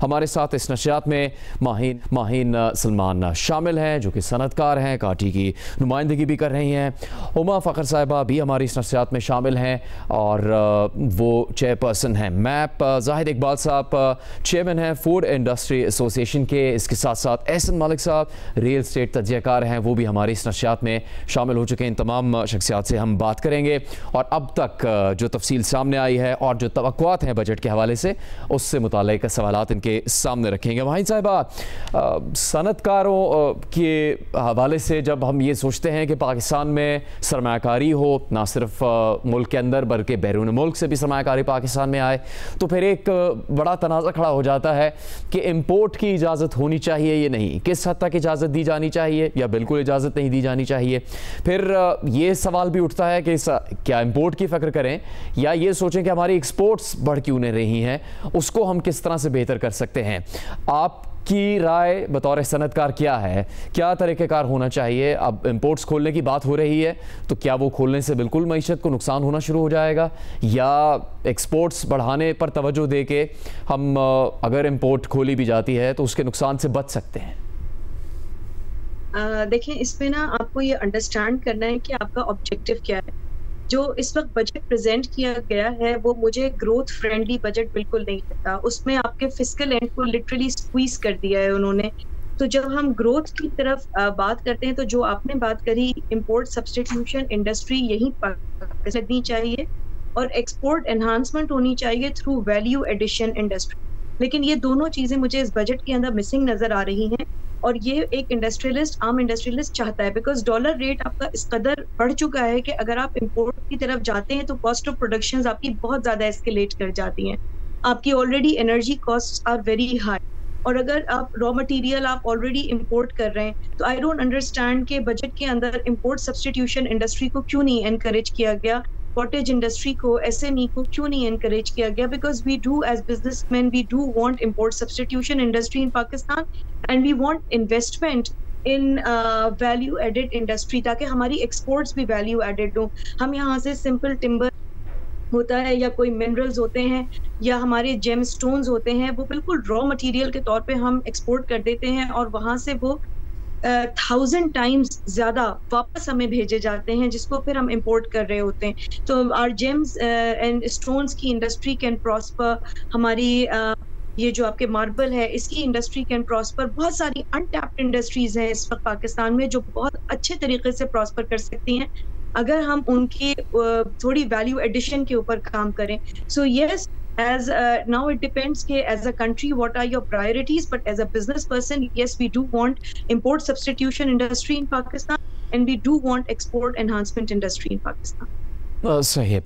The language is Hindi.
हमारे साथ इस नशियात में माहीन सलमान शामिल हैं, जो कि सनतकार हैं, काटी की नुमाइंदगी भी कर रही हैं। उमा फ़खर साहिबा भी हमारी इस नशियात में शामिल हैं और वो चेयरपर्सन हैं मैप। जाहिद इकबाल साहब चेयरमैन हैं फूड इंडस्ट्री एसोसिएशन के। इसके साथ साथ एहसन मलिक साहब रियल स्टेट तज्ज़ियाकार हैं, वो भी हमारी इस नशियात में शामिल हो चुके हैं। इन तमाम शख्सियात से हम बात करेंगे और अब तक जो तफसील सामने आई है और जो तवक्कुआत हैं बजट के हवाले से, उससे मुताल्लिक़ सवालात इनके सामने रखेंगे। माहीन साहिबा, सनतकारों के हवाले से जब हम ये सोचते हैं कि पाकिस्तान में सरमायाकारी हो, ना सिर्फ मुल्क के अंदर बल्कि बैरून मुल्क से भी सरमायाकारी पाकिस्तान में आए, तो फिर एक बड़ा तनाज़ा खड़ा हो जाता है कि इम्पोर्ट की इजाज़त होनी चाहिए या नहीं, किस हद तक इजाज़त दी जानी चाहिए या बिल्कुल इजाज़त नहीं दी जानी चाहिए। फिर ये सवाल भी उठता है कि क्या इम्पोर्ट की फ़िक्र करें या ये सोचें कि हमारी एक्सपोर्ट्स बढ़ क्यों नहीं रही हैं, उसको हम किस तरह से बेहतर कर सकते हैं। आपकी राय बतौर सनतकार क्या है, क्या तरीक़ेकार होना चाहिए? अब इम्पोर्ट्स खोलने की बात हो रही है, तो क्या वो खोलने से बिल्कुल मईशत को नुकसान होना शुरू हो जाएगा, या एक्सपोर्ट्स बढ़ाने पर तवज्जो दे के हम अगर इम्पोर्ट खोली भी जाती है तो उसके नुकसान से बच सकते हैं? देखिए, इसमें ना आपको ये अंडरस्टैंड करना है कि आपका ऑब्जेक्टिव क्या है। जो इस वक्त बजट प्रेजेंट किया गया है वो मुझे ग्रोथ फ्रेंडली बजट बिल्कुल नहीं लगता। उसमें आपके फिस्कल एंड को लिटरली स्क्वीज कर दिया है उन्होंने। तो जब हम ग्रोथ की तरफ बात करते हैं, तो जो आपने बात करी इंपोर्ट सब्स्टिट्यूशन इंडस्ट्री यही लगनी चाहिए और एक्सपोर्ट एनहांसमेंट होनी चाहिए थ्रू वैल्यू एडिशन इंडस्ट्री। लेकिन ये दोनों चीजें मुझे इस बजट के अंदर मिसिंग नजर आ रही हैं और ये एक इंडस्ट्रियलिस्ट, आम इंडस्ट्रियलिस्ट चाहता है, बिकॉज डॉलर रेट आपका इस कदर बढ़ चुका है कि अगर आप इंपोर्ट की तरफ जाते हैं तो कॉस्ट ऑफ प्रोडक्शन आपकी बहुत ज्यादा एस्केलेट कर जाती हैं। आपकी already energy cost are very high और अगर आप रॉ मटेरियल आप ऑलरेडी इंपोर्ट कर रहे हैं, तो आई डोंट अंडरस्टैंड कि बजट के अंदर इंपोर्ट सब्स्टिट्यूशन इंडस्ट्री को क्यों नहीं एनकरेज किया गया, कॉटेज इंडस्ट्री को, एसएमई को क्यों नहीं एनकरेज किया गया। Because we do as businessman we do want import substitution industry in Pakistan and we want investment in value added industry, ताकि हमारी एक्सपोर्ट्स भी वैल्यू एडेड हो। हम यहाँ से सिंपल टिम्बर होता है या कोई मिनरल्स होते हैं या हमारे जेम स्टोन्स होते हैं, वो बिल्कुल रॉ मटेरियल के तौर पे हम एक्सपोर्ट कर देते हैं और वहां से वो 1000 टाइम्स ज्यादा वापस हमें भेजे जाते हैं, जिसको फिर हम इंपोर्ट कर रहे होते हैं। तो आवर जेम्स एंड स्टोन्स की इंडस्ट्री कैन प्रॉस्पर, हमारी ये जो आपके मार्बल है इसकी इंडस्ट्री कैन प्रॉस्पर। बहुत सारी अनटैप्ड इंडस्ट्रीज हैं इस वक्त पाकिस्तान में जो बहुत अच्छे तरीके से प्रॉस्पर कर सकती हैं अगर हम उनकी थोड़ी वैल्यू एडिशन के ऊपर काम करें। So yes, as now it depends ke as a country what are your priorities, but as a business person, yes, we do want import substitution industry in Pakistan and we do want export enhancement industry in Pakistan. सही है।